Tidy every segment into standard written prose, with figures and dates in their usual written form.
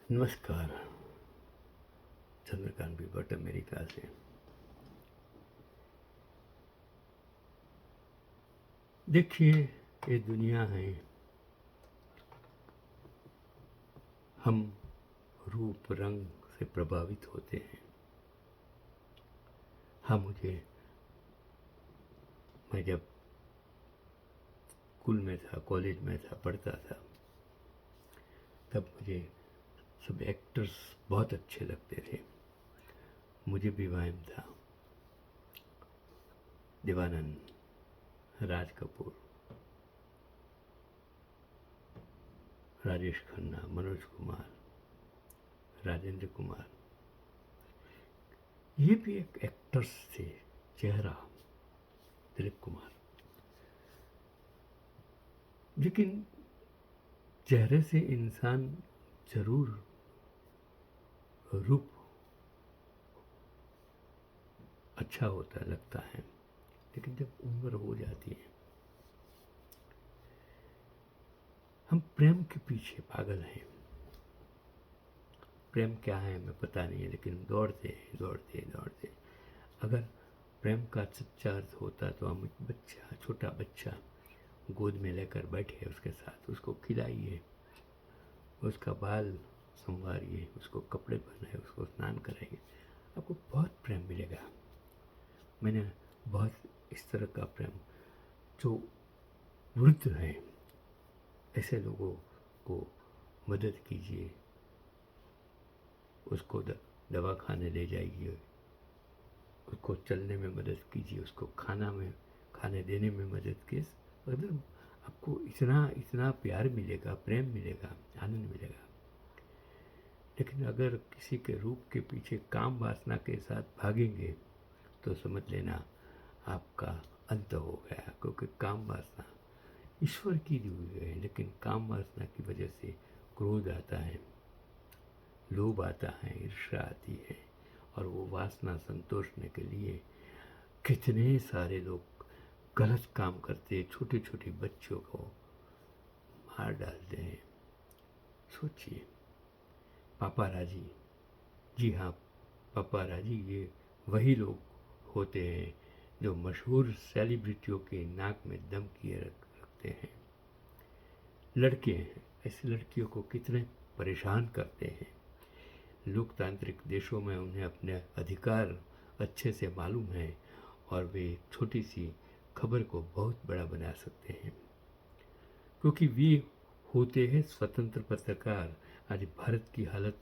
नमस्कार। चंद्रकांत भी भट्ट अमेरिका से। देखिए, ये दुनिया है, हम रूप रंग से प्रभावित होते हैं। हाँ, मैं जब स्कूल में था, कॉलेज में था, पढ़ता था, तब मुझे सब एक्टर्स बहुत अच्छे लगते थे। मुझे भी वहम था, देवानंद, राज कपूर, राजेश खन्ना, मनोज कुमार, राजेंद्र कुमार, ये भी एक एक्टर्स थे। चेहरा, दिलीप कुमार। लेकिन चेहरे से इंसान जरूर रूप अच्छा होता लगता है, लेकिन जब उम्र हो जाती है, हम प्रेम के पीछे पागल हैं। प्रेम क्या है हमें पता नहीं है, लेकिन दौड़ते दौड़ते दौड़ते। अगर प्रेम का सच्चा अर्थ होता तो हम एक बच्चा, छोटा बच्चा गोद में लेकर बैठे उसके साथ, उसको खिलाइए, उसका बाल संवारिए, उसको कपड़े पहनाए, उसको स्नान कराइए, आपको बहुत प्रेम मिलेगा। मैंने बहुत इस तरह का प्रेम, जो वृद्ध हैं, ऐसे लोगों को मदद कीजिए, उसको दवा खाने ले जाइए, उसको चलने में मदद कीजिए, उसको खाने देने में मदद कीजिए। मतलब आपको इतना इतना प्यार मिलेगा, प्रेम मिलेगा, आनंद मिलेगा। लेकिन अगर किसी के रूप के पीछे काम वासना के साथ भागेंगे तो समझ लेना आपका अंत हो गया, क्योंकि काम वासना ईश्वर की दी हुई है, लेकिन काम वासना की वजह से क्रोध आता है, लोभ आता है, ईर्ष्या आती है, और वो वासना संतोषने के लिए कितने सारे लोग गलत काम करते, छोटे छोटे बच्चों को मार डालते हैं। सोचिए, पापाराजी, जी हाँ, पापाराजी ये वही लोग होते हैं जो मशहूर सेलिब्रिटियों के नाक में दम किए रखते हैं। लड़के हैं, ऐसी लड़कियों को कितने परेशान करते हैं। लोकतांत्रिक देशों में उन्हें अपने अधिकार अच्छे से मालूम है, और वे छोटी सी खबर को बहुत बड़ा बना सकते हैं, क्योंकि वे होते हैं स्वतंत्र पत्रकार। आज भारत की हालत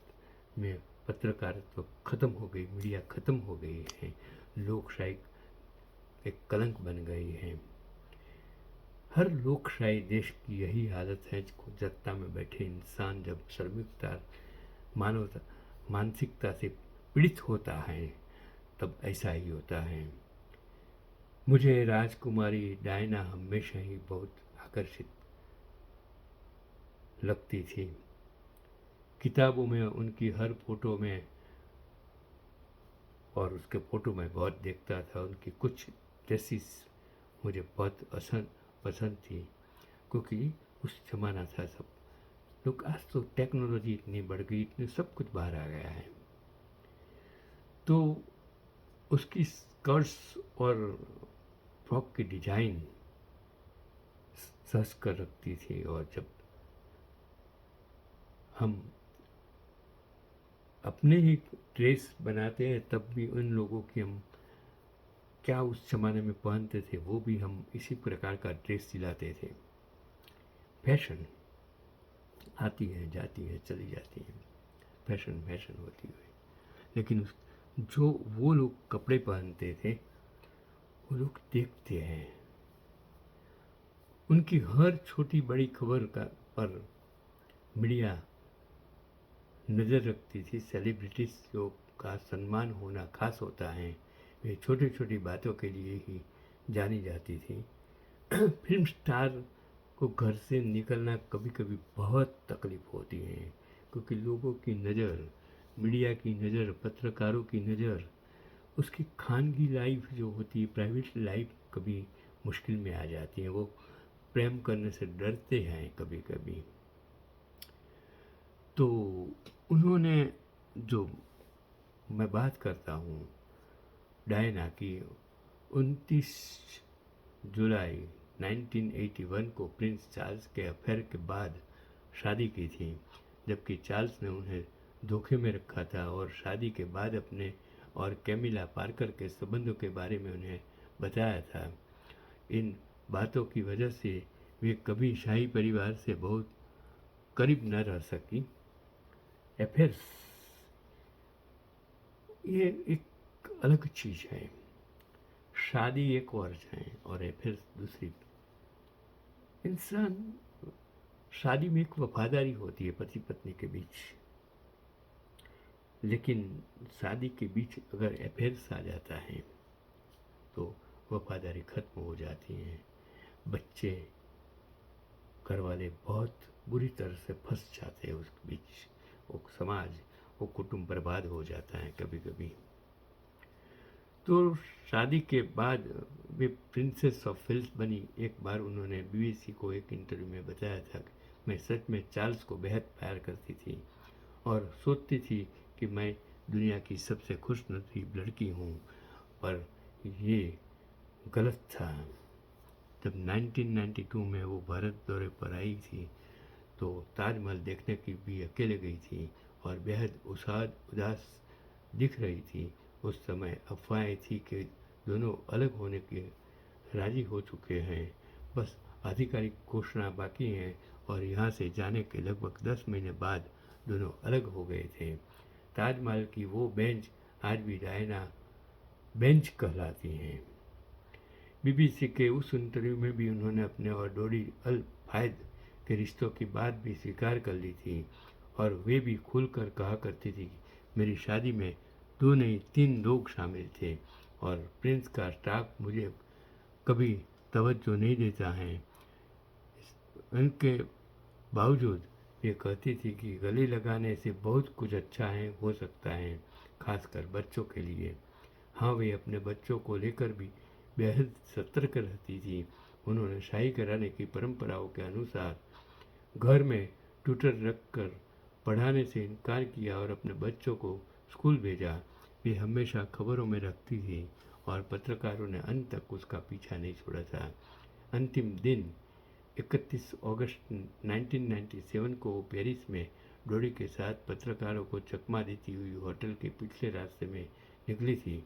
में पत्रकारित्व खत्म हो गई, मीडिया खत्म हो गई है, लोकशाही एक कलंक बन गई है। हर लोकशाही देश की यही हालत है, जनता में बैठे इंसान जब श्रमिकता, मानवता, मानसिकता से पीड़ित होता है, तब ऐसा ही होता है। मुझे राजकुमारी डायना हमेशा ही बहुत आकर्षित लगती थी। किताबों में उनकी हर फोटो में, और उसके फ़ोटो मैं बहुत देखता था, उनकी कुछ ड्रेसेस मुझे बहुत पसंद थी, क्योंकि उस ज़माना था सब लोग। आज तो टेक्नोलॉजी इतनी बढ़ गई, इतने सब कुछ बाहर आ गया है, तो उसकी स्कर्ट्स और फ्रॉक की डिजाइन सज कर रखती थी। और जब हम अपने ही ड्रेस बनाते हैं, तब भी उन लोगों की हम क्या उस ज़माने में पहनते थे, वो भी हम इसी प्रकार का ड्रेस सिलाते थे। फैशन आती है, जाती है, चली जाती है, फैशन फैशन होती है। लेकिन जो वो लोग कपड़े पहनते थे, वो लोग देखते हैं, उनकी हर छोटी बड़ी खबर पर मीडिया नज़र रखती थी। सेलिब्रिटीज का सम्मान होना खास होता है, वे छोटी छोटी बातों के लिए ही जानी जाती थी। फिल्म स्टार को घर से निकलना कभी कभी बहुत तकलीफ होती है, क्योंकि लोगों की नज़र, मीडिया की नज़र, पत्रकारों की नज़र, उसकी खानगी लाइफ जो होती है, प्राइवेट लाइफ, कभी मुश्किल में आ जाती है। वो प्रेम करने से डरते हैं कभी कभी। तो उन उन्होंने जो मैं बात करता हूँ डायना की, 29 जुलाई 1981 को प्रिंस चार्ल्स के अफेयर के बाद शादी की थी, जबकि चार्ल्स ने उन्हें धोखे में रखा था और शादी के बाद अपने और कैमिला पार्कर के संबंधों के बारे में उन्हें बताया था। इन बातों की वजह से वे कभी शाही परिवार से बहुत करीब न रह सकी। अफेयर्स ये एक अलग चीज़ है, शादी एक और है और अफेयर्स दूसरी। इंसान शादी में एक वफादारी होती है पति पत्नी के बीच, लेकिन शादी के बीच अगर अफेयर्स आ जाता है तो वफादारी खत्म हो जाती है। बच्चे, घर वाले बहुत बुरी तरह से फंस जाते हैं उस बीच, वो समाज, वो कुटुंब बर्बाद हो जाता है कभी कभी। तो शादी के बाद वे प्रिंसेस ऑफ वेल्स बनी। एक बार उन्होंने बीबीसी को एक इंटरव्यू में बताया था कि मैं सच में चार्ल्स को बेहद प्यार करती थी और सोचती थी कि मैं दुनिया की सबसे खुशनसीब लड़की हूँ, पर ये गलत था। जब 1992 में वो भारत दौरे पर आई थी तो ताजमहल देखने की भी अकेले गई थी और बेहद उदास दिख रही थी। उस समय अफवाहें थी कि दोनों अलग होने के राजी हो चुके हैं, बस आधिकारिक घोषणा बाकी है और यहाँ से जाने के लगभग 10 महीने बाद दोनों अलग हो गए थे। ताजमहल की वो बेंच आज भी डायना बेंच कहलाती हैं। बीबीसी के उस इंटरव्यू में भी उन्होंने अपने और डोरी अल फायद के रिश्तों की बात भी स्वीकार कर ली थी और वे भी खुलकर कहा करती थी कि मेरी शादी में 2 नहीं 3 लोग शामिल थे और प्रिंस का स्टाफ मुझे कभी तवज्जो नहीं देता है। इनके बावजूद ये कहती थी कि गले लगाने से बहुत कुछ अच्छा है हो सकता है, खासकर बच्चों के लिए। हाँ, वे अपने बच्चों को लेकर भी बेहद सतर्क रहती थी। उन्होंने शाही घराने की परंपराओं के अनुसार घर में ट्यूटर रखकर पढ़ाने से इनकार किया और अपने बच्चों को स्कूल भेजा। वे हमेशा खबरों में रखती थी और पत्रकारों ने अंत तक उसका पीछा नहीं छोड़ा था। अंतिम दिन 31 अगस्त 1997 को वो पेरिस में डोरी के साथ पत्रकारों को चकमा देती हुई होटल के पिछले रास्ते में निकली थी,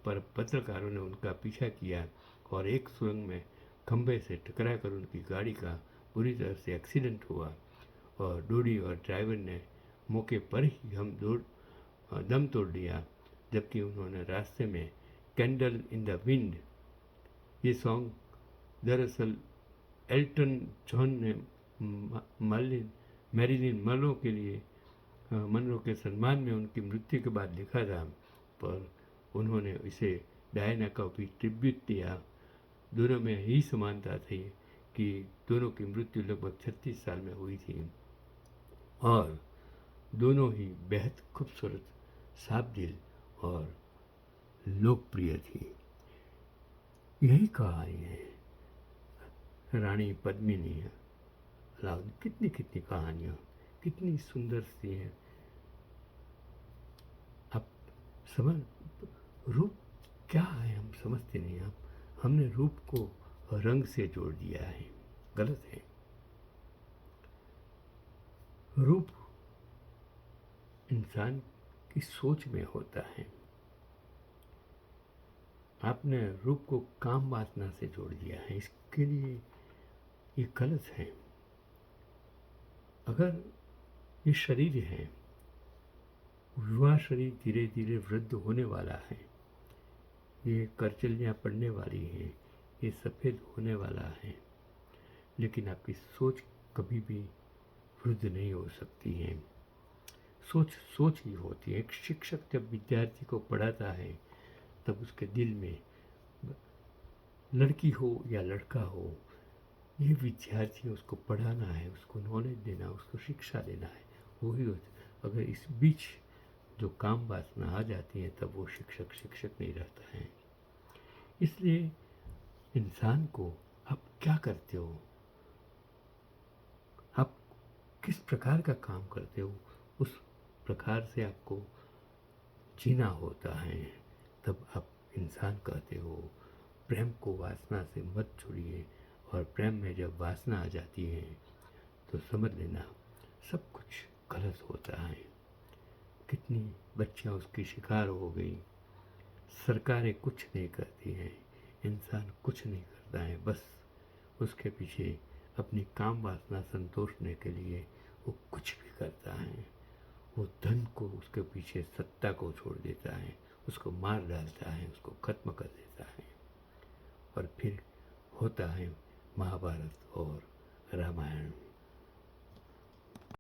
पर पत्रकारों ने उनका पीछा किया और एक सुरंग में खंभे से टकराकर उनकी गाड़ी का बुरी तरह से एक्सीडेंट हुआ और डोरी और ड्राइवर ने मौके पर ही दम तोड़ दिया, जबकि उन्होंने रास्ते में कैंडल इन द विंड ये सॉन्ग दरअसल एल्टन जॉन ने मैरिलिन मनरो के सम्मान में उनकी मृत्यु के बाद लिखा था, पर उन्होंने इसे डायना का भी ट्रिब्यूट दिया। दोनों में यही समानता थी कि दोनों की मृत्यु लगभग 36 साल में हुई थी और दोनों ही बेहद खूबसूरत, साफ दिल और लोकप्रिय थी। यही कहानी है रानी पद्मिनी है। अलाउद्दीन, कितनी कितनी कहानियाँ, कितनी सुंदर सी हैं। आप समझ, रूप क्या है हम समझते नहीं। हमने रूप को रंग से जोड़ दिया है, गलत है। रूप इंसान की सोच में होता है। आपने रूप को काम वासना से जोड़ दिया है, इसके लिए ये गलत है। अगर ये शरीर है, युवा शरीर धीरे धीरे वृद्ध होने वाला है, ये करचलियाँ पड़ने वाली हैं, ये सफ़ेद होने वाला है, लेकिन आपकी सोच कभी भी वृद्ध नहीं हो सकती है। सोच सोच ही होती है। एक शिक्षक जब विद्यार्थी को पढ़ाता है तब उसके दिल में, लड़की हो या लड़का हो, ये विद्यार्थी उसको पढ़ाना है, उसको नॉलेज देना, उसको शिक्षा देना है, वही होता। अगर इस बीच जो काम वासना आ जाती है तब वो शिक्षक नहीं रहता है। इसलिए इंसान को आप क्या करते हो, आप किस प्रकार का काम करते हो, उस प्रकार से आपको जीना होता है, तब आप इंसान कहते हो। प्रेम को वासना से मत छोड़िए, और प्रेम में जब वासना आ जाती है तो समझ लेना सब कुछ गलत होता है। कितनी बच्चियां उसकी शिकार हो गई। सरकारें कुछ नहीं करती हैं, इंसान कुछ नहीं करता है, बस उसके पीछे अपनी काम वासना संतोषने के लिए वो कुछ भी करता है। वो धन को उसके पीछे सत्ता को छोड़ देता है, उसको मार डालता है, उसको खत्म कर देता है। और फिर होता है महाभारत और रामायण।